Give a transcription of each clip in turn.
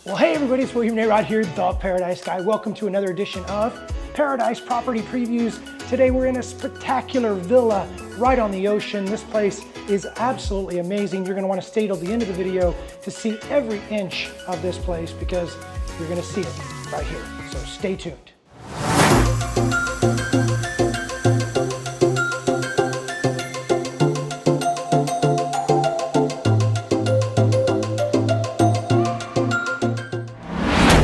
Well, hey everybody, it's William Nayrod here, the Paradise Guy. Welcome to another edition of Paradise Property Previews. Today we're in a spectacular villa right on the ocean. This place is absolutely amazing. You're gonna wanna stay till the end of the video to see every inch of this place because you're gonna see it right here. So stay tuned.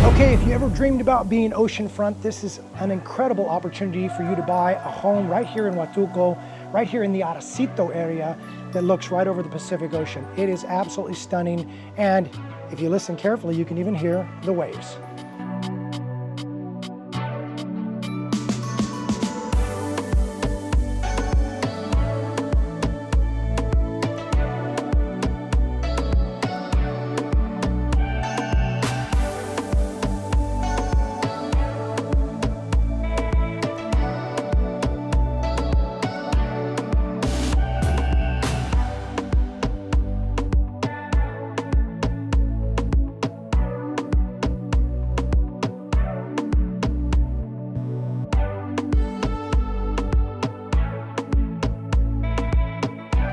Okay, if you ever dreamed about being oceanfront, this is an incredible opportunity for you to buy a home right here in Huatulco, right here in the Aracito area that looks right over the Pacific Ocean. It is absolutely stunning, and if you listen carefully, you can even hear the waves.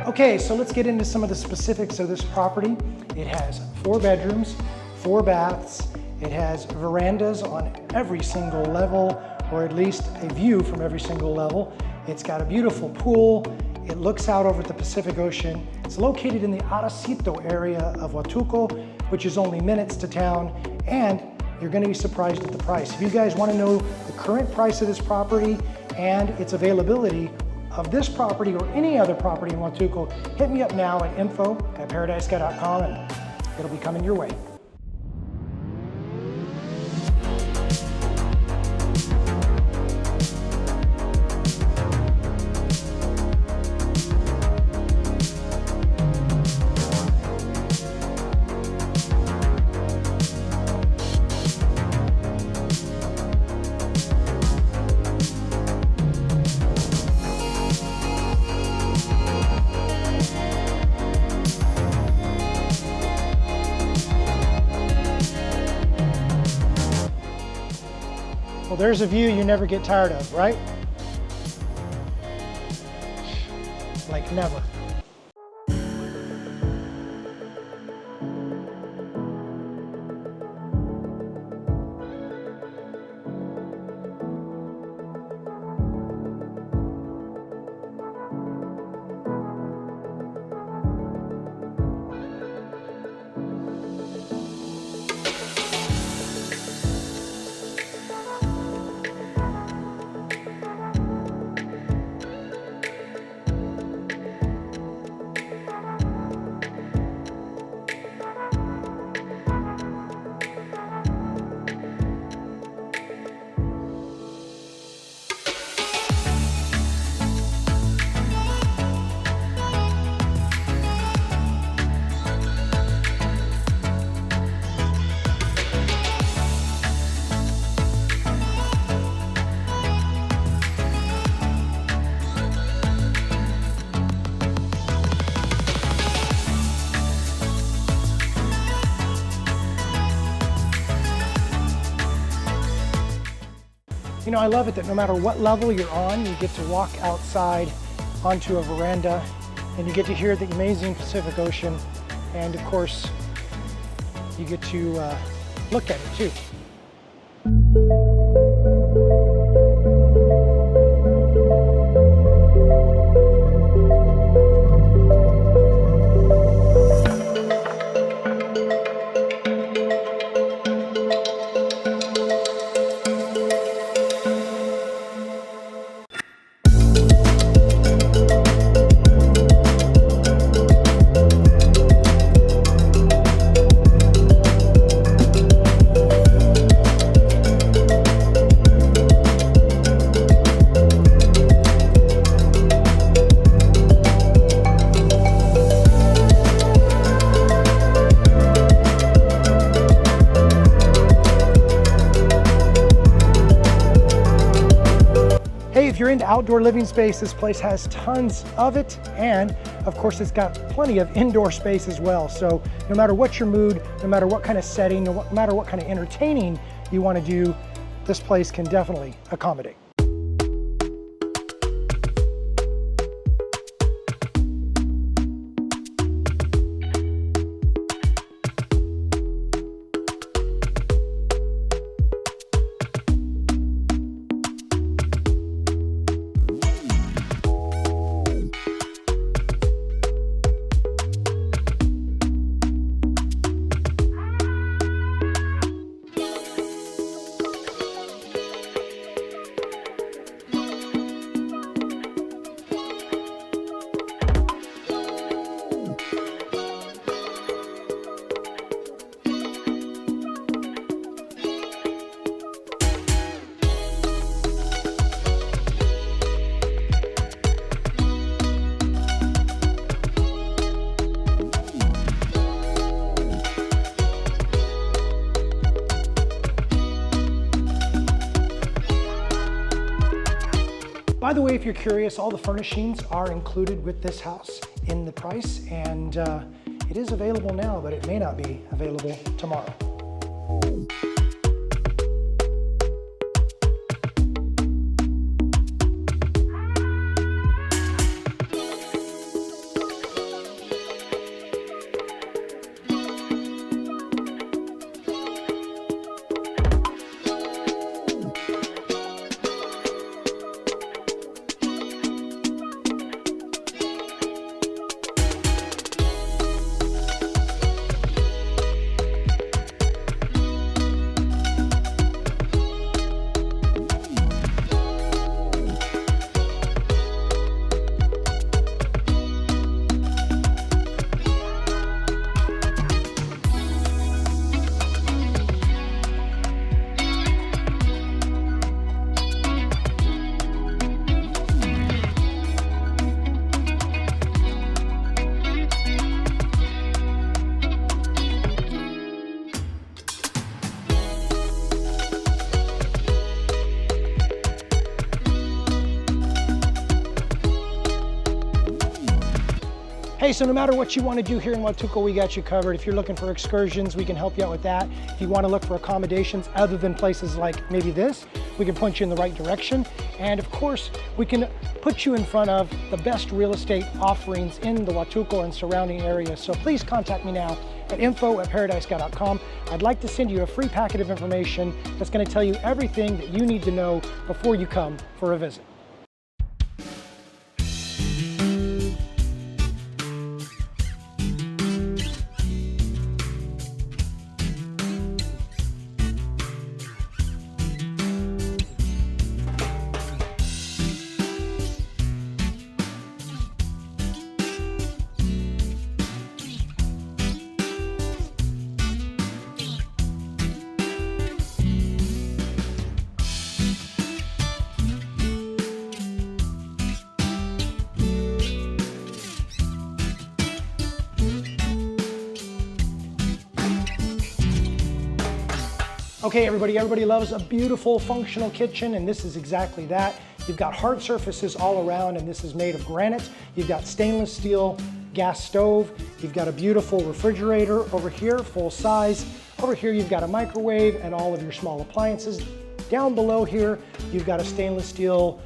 Okay, so let's get into some of the specifics of this property. It has 4 bedrooms, 4 baths. It has verandas on every single level, or at least a view from every single level. It's got a beautiful pool. It looks out over the Pacific Ocean. It's located in the Aracito area of Huatulco, which is only minutes to town, and you're gonna be surprised at the price. If you guys wanna know the current price of this property and its availability of this property or any other property in Huatulco, hit me up now at info@paradiseguy.com and it'll be coming your way. Well, there's a view you never get tired of, right? Like never. You know, I love it that no matter what level you're on, you get to walk outside onto a veranda and you get to hear the amazing Pacific Ocean. And of course, you get to look at it too. If you're into outdoor living space, this place has tons of it, and Of course, it's got plenty of indoor space as well. So no matter what your mood, no matter what kind of setting, no matter what kind of entertaining you want to do, this place can definitely accommodate. By the way, if you're curious, all the furnishings are included with this house in the price, and it is available now, but it may not be available tomorrow. Hey, so no matter what you want to do here in Huatulco, we got you covered. If you're looking for excursions, we can help you out with that. If you want to look for accommodations other than places like maybe this, we can point you in the right direction. And of course, we can put you in front of the best real estate offerings in the Huatulco and surrounding areas. So please contact me now at info@ParadiseGuy.com. I'd like to send you a free packet of information that's going to tell you everything that you need to know before you come for a visit. Okay, everybody loves a beautiful functional kitchen, and this is exactly that. You've got hard surfaces all around, and this is made of granite. You've got stainless steel gas stove. You've got a beautiful refrigerator over here, full size. Over here, you've got a microwave and all of your small appliances. Down below here, you've got a stainless steel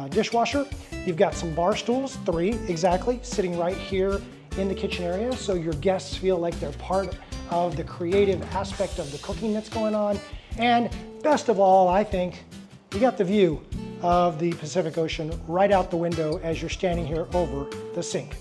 dishwasher. You've got some bar stools, 3 exactly, sitting right here in the kitchen area, so your guests feel like they're part of the creative aspect of the cooking that's going on. And best of all, I think, you got the view of the Pacific Ocean right out the window as you're standing here over the sink.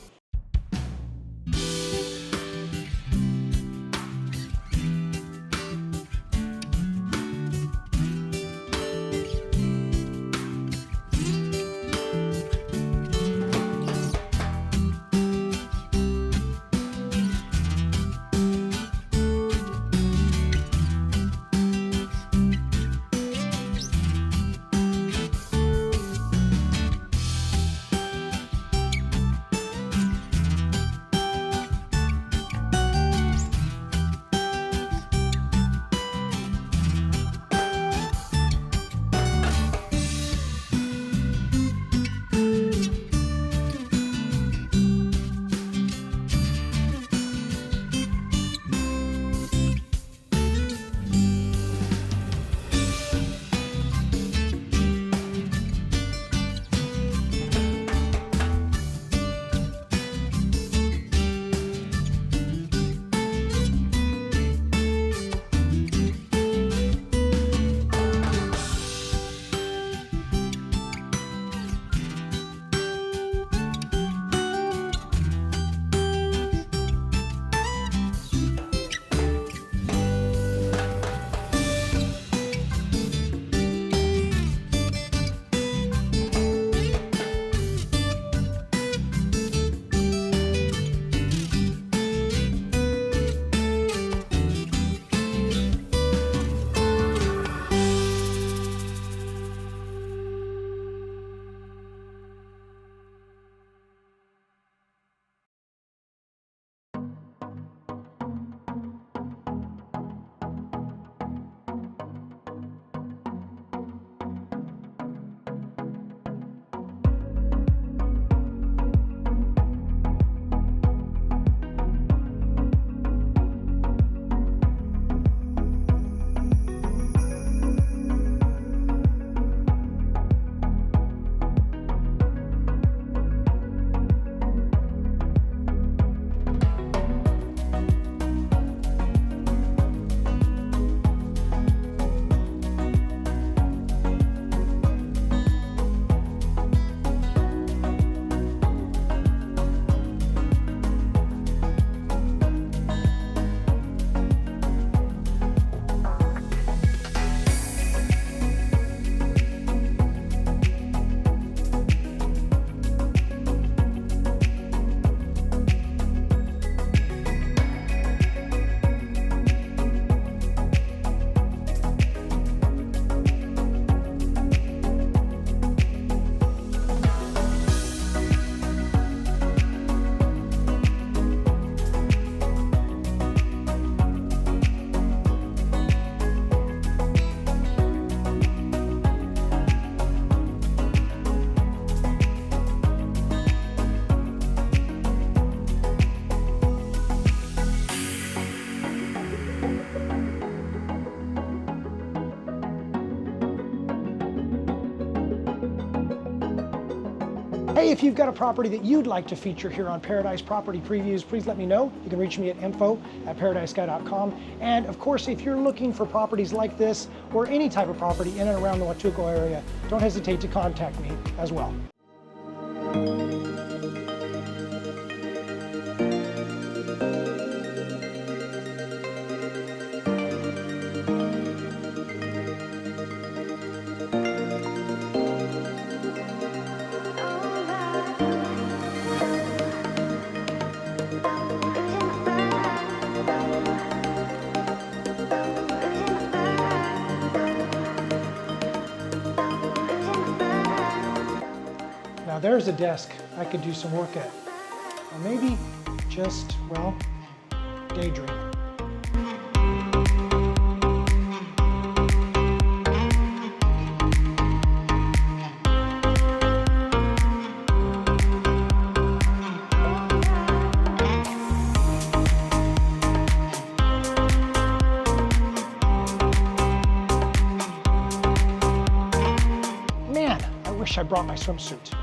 Hey, if you've got a property that you'd like to feature here on Paradise Property Previews, please let me know. You can reach me at info@paradiseguy.com. And of course, if you're looking for properties like this or any type of property in and around the Huatulco area, don't hesitate to contact me as well. Now there's a desk I could do some work at. Or maybe just, well, daydream. Man, I wish I brought my swimsuit.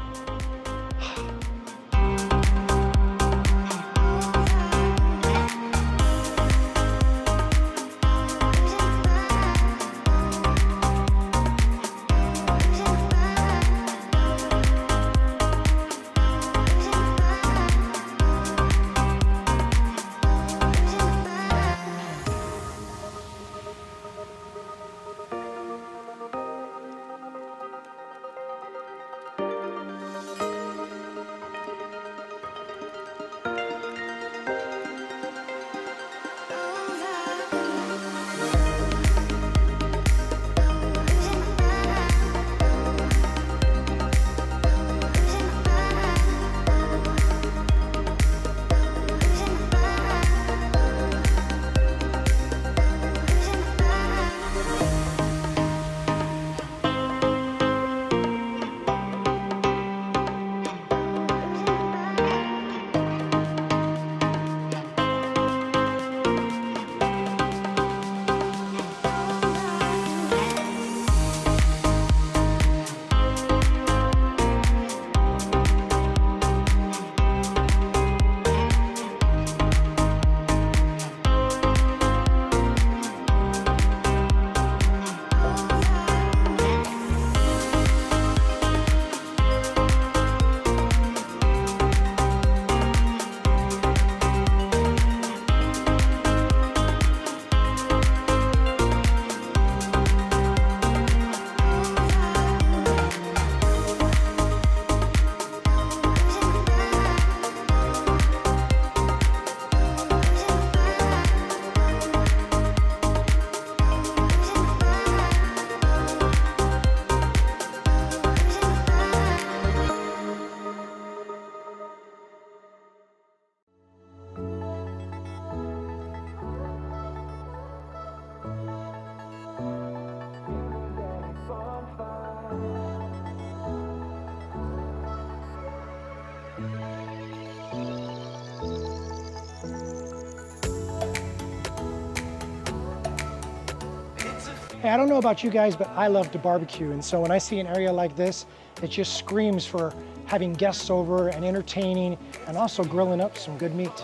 Hey, I don't know about you guys, but I love to barbecue. And so when I see an area like this, it just screams for having guests over and entertaining and also grilling up some good meat.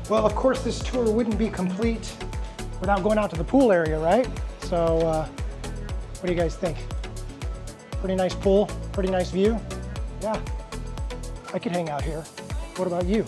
Well, of course, this tour wouldn't be complete without going out to the pool area, right? So, what do you guys think? Pretty nice pool, pretty nice view? Yeah, I could hang out here. What about you?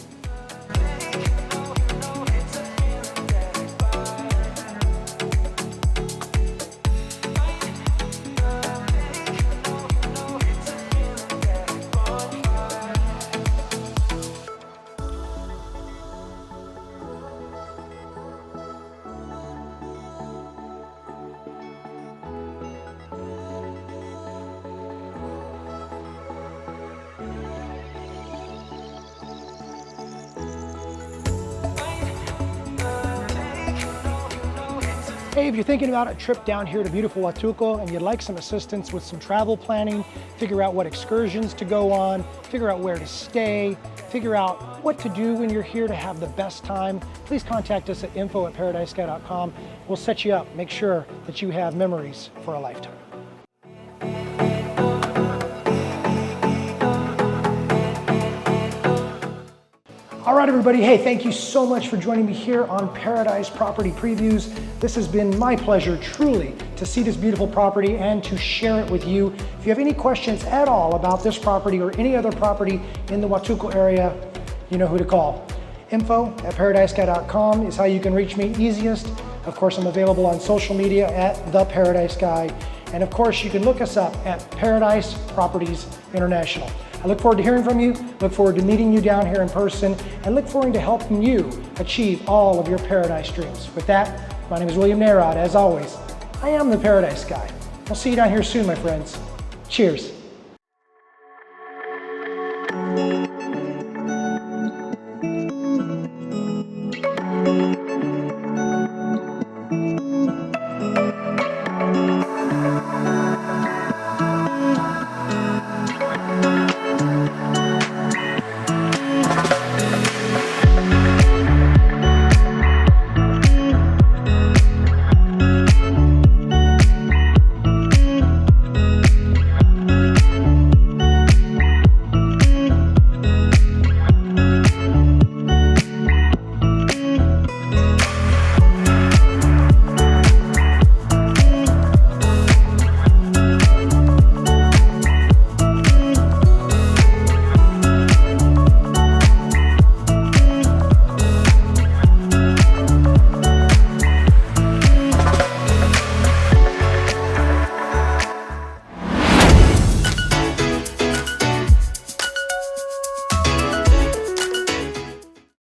Hey, if you're thinking about a trip down here to beautiful Huatulco and you'd like some assistance with some travel planning, figure out what excursions to go on, figure out where to stay, figure out what to do when you're here to have the best time, please contact us at info@ParadiseGuy.com. We'll set you up, make sure that you have memories for a lifetime. All right, everybody. Hey, thank you so much for joining me here on Paradise Property Previews. This has been my pleasure, truly, to see this beautiful property and to share it with you. If you have any questions at all about this property or any other property in the Huatulco area, you know who to call. info@ParadiseGuy.com is how you can reach me easiest. Of course, I'm available on social media at The Paradise Guy. And of course, you can look us up at Paradise Properties International. I look forward to hearing from you, look forward to meeting you down here in person, and look forward to helping you achieve all of your paradise dreams. With that, my name is William Narod. As always, I am the Paradise Guy. I'll see you down here soon, my friends. Cheers.